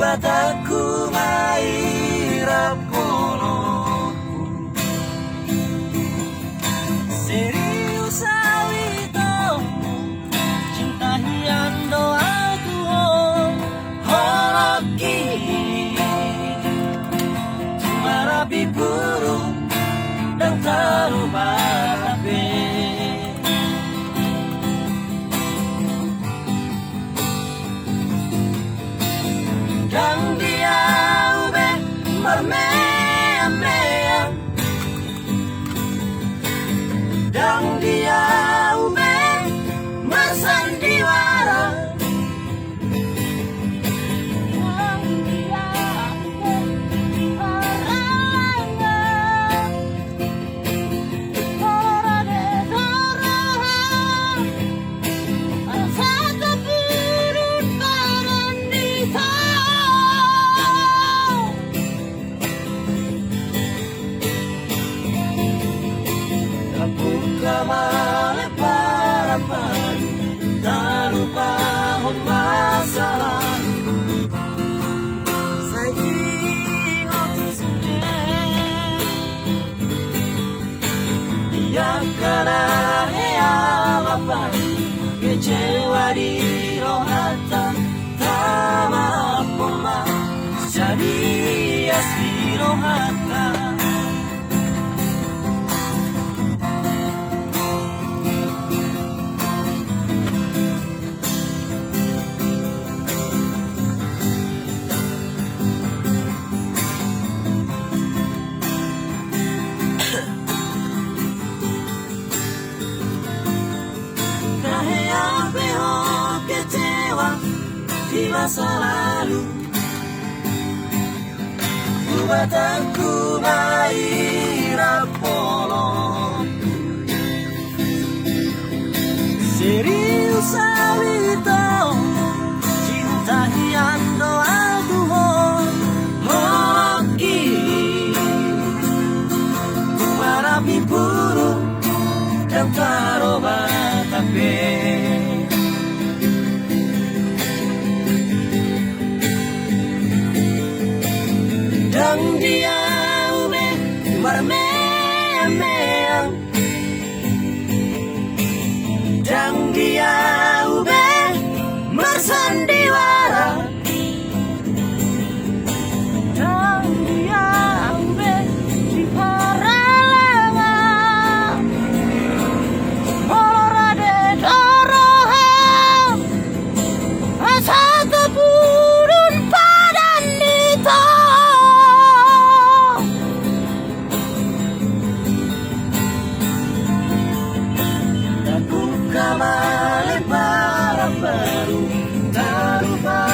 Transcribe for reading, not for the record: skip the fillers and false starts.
bataku mairap kono serius awitomu cinta hian doaku holoki marapi burung dan taruman api dan dia ube mermea-mea dan dia ube bersandiwara dan dia ube harangan orade dorohan satu burung parandita buka maleparan tak lupa masa lalu saking otisnya dia kena halapan kecewa di rohata tak mampu jadi asli rohata di masa lalu bataku mairap kono serius awitomu cinta hian doaku holoki marapi burung dan tarobat api dan dia ube mermea-mea dan dia ube bersandiwara dan dia ube di paralangan orade dorohan satu burung parandita maleparan baru tak lupa